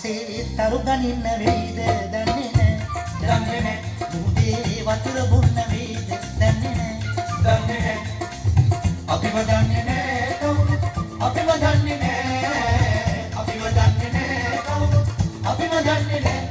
අහසේ තරු ගනින්න වේද දන්නේ නැහැ මුහුදේ වතුර බොන්න වේද දන්නේ නැහැ අපිව දන්නේ නැහැ කවුරුත් අපිව දන්නේ නැහැ අපිව දන්නේ නැහැ කවුරුත් අපිව දන්නේ නැහැ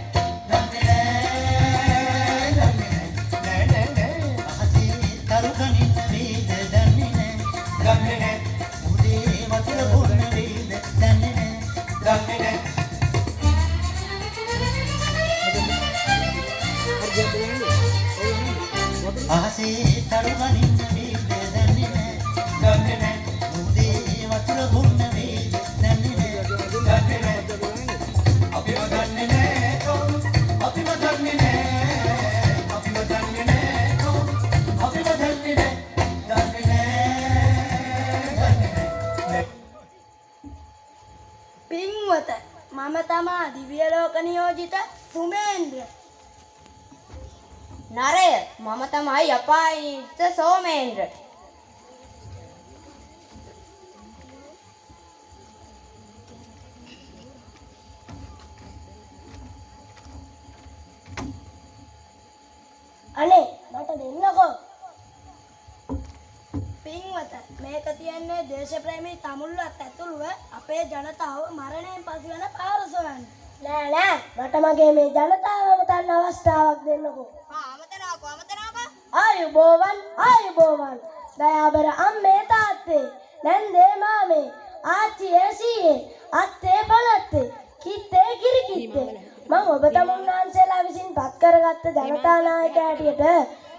අහසේ තරු ගනින්න වේද දන්නේ නැහැ මුහුදේ වතුර බොන්න වේද දන්නේ නැහැ අපිව දන්නේ නැහැ කවුරුත් අපිව දන්නේ නැහැ අපිව දන්නේ නැහැ කවුරුත් අපිව දන්නේ නැහැ පින්වත මම තමා දිව්‍ය ලෝක නියෝජිත සුමේන්ද්‍ර නරය මම තමයි අපායිත සෝමේන්ද්‍ර අනේ මට දෙන්නකෝ පින්වත මේක තියන්නේ දේශප්‍රේමී තමුල්ලත් ඇතුළුව අපේ ජනතාව මරණයෙන් පසු වෙන පාර සොයන්න නෑ මට මගේ මේ ජනතාවම තන්න අවස්ථාවක් දෙන්නකෝ ආයුබෝවන් දයාබර අම්මේ තාත්තේ නැන්දේ මාමේ ආච්චි ඒසීයේ අත්තේ පළත්තේ කිත්තේ කිරිකිත්තේ මම ඔබ තමුන්නාන්සේලා විසින් පත් කරගත්ත ජනතා නායක හැටියට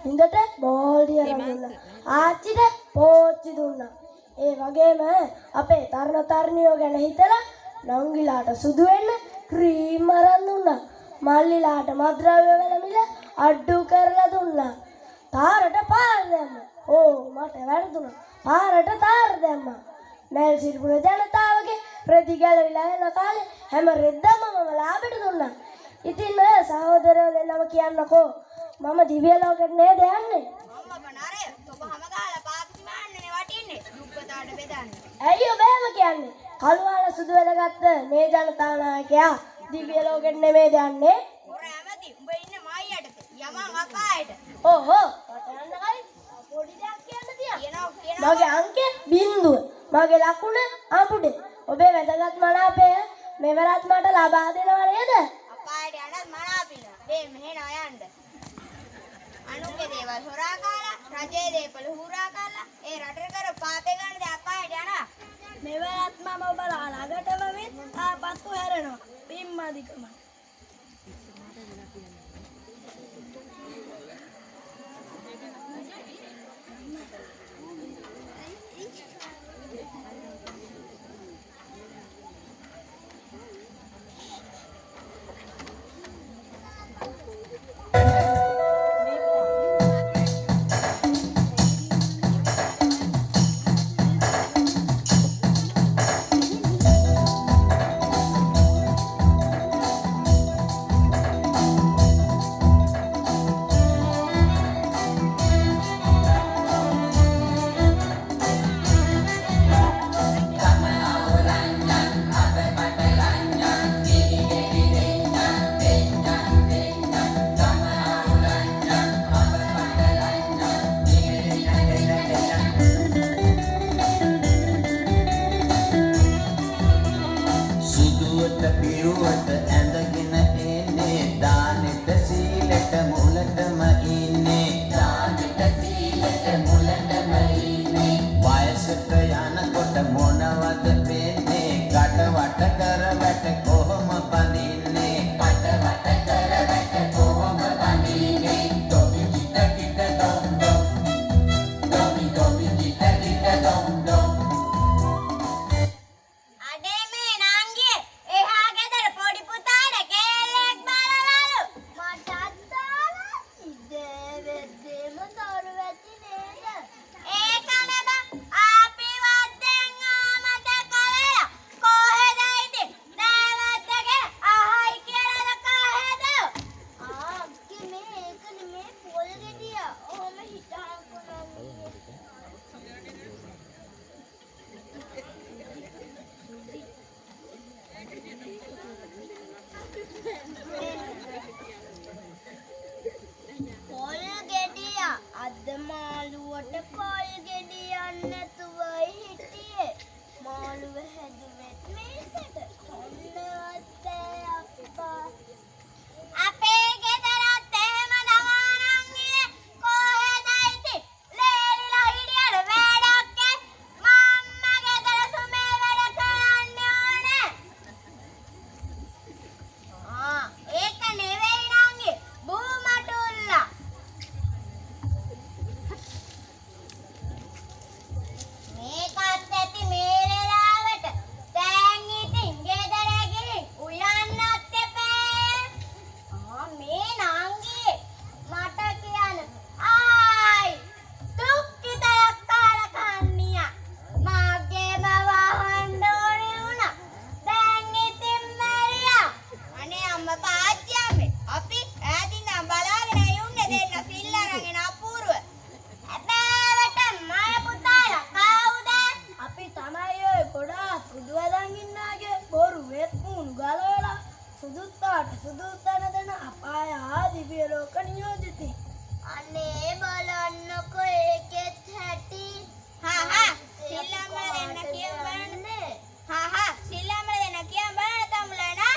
හිඳට බෝල්ඩිය දුන්නා ආච්චිට පෝච්චි දුන්නා ඒ වගේම අපේ තරුණ තරුණියෝ ගැන හිතලා නංගිලාට සුදු වෙන්න ක්‍රීම් අරන් දුන්නා මල්ලිලාට මත්ද්‍රව්‍ය වල මිල අඩු කරලා දුන්නා තාරට පාර දැම්මා. මට වැරදුනා. පාරට තාර දැම්මා. මෑල් සිරිපුර ජනතාවගේ ප්‍රතිගැලවිලා යන කාලේ හැම රෙද්දම මම ලාභෙට දුන්නා. ඉතින් මේ සහෝදරයෝ දෙන්නම කියන්නකෝ මම දිව්‍ය ලෝකෙට නේද යන්නේ? අම්මා නරය ඔබ හැම ගාලා පාපි මාන්නනේ වටින්නේ. දුක්පතාට බෙදන්නේ. ඇයි ඔබ එහෙම කියන්නේ? කළුවාල සුදු වෙලගත්ත මේ ජනතා නායකයා දිව්‍ය ලෝකෙට නෙමෙයි යන්නේ. ඔර ඇමති උඹ ඉන්නේ මායියට. යමන් අපායට. පොඩි දෙයක් කියන්න තියා. මගේ අංකය 0. මගේ ලකුණ අඹුඩේ. ඔබේ වැදගත් මනාපය මෙවරත් මට ලබා දෙනවා නේද? අපායට යන්නත් මනාපින. මේ මෙහෙන යන්න. අනුන්ගේ දේවල් හොරා කාලා, රජයේ දේපල හුරා කාලා, ඒ රටේ කර පාපේ ගන්න දේ අපායට යනවා. මෙවරත් මම ඔබලා ළඟටම වෙත් ආපස්සු හැරෙනවා. පිම්මාදිකම. නැතුවයි හිටියේ. මාළුව හැදුවෙත් මේකට. ඔන්නවත් අප්පා. අපේ ගෙදරත් එහෙම දමානන් ගියේ. කොහෙද ඉතින්? ලේලිලා හිටියට වැඩක් මම්මා ගෙදර සුමේ වැඩ කරන්න ඕනේ. ඒක නෙවෙයි නංගි. බූමටුල්ලා. මේකත් ඇති මේ වෙලාවට. දැන් ඉතින් ගෙදර ගිහින් උයන්නත් එපා. මේ නංගි මට කියන්න. ආයි දුක්ඛිතයක් කාලා කන්නියා. මගේම වහන්න ඕනේ වුණා. දැන් ඉතින් මැරියා. අනේ අම්මා පාච්චි අම්මේ. අපි ඈතින් නම් බලාගෙන යුන්නේ දෙන්න සිල් අරගෙන අපූර්ව. හැබෑවට මය පුතාලා කවුද? අපි තමයි ඔය ගොඩාක් සුදු වැදන් ඉන්නාගේ බොරු වෙත් මුණු ගලවලා සුදුත්තාට සුදුත්තන දෙන අපාය ආදිව්‍ය ලෝක නියෝජිතී. අනේ බලන්නකෝ ඒකෙත් හැටි. හා සිල්ලම්මල දෙන්න කියන් බලන්න. හා සිල්ලම්මල දෙන්න කියන් බලන්න තමුලනා.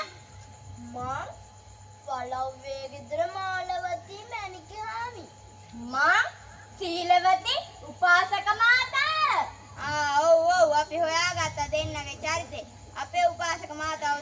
මං පළව්වේ ගෙදර මාලවතී මැණිකහාමි. මං සීලවති උපාසක මාතා. ඔව් අපි හොයාගත්ත දෙන්නගේ චරිතේ. අපේ උපාසක මාතාව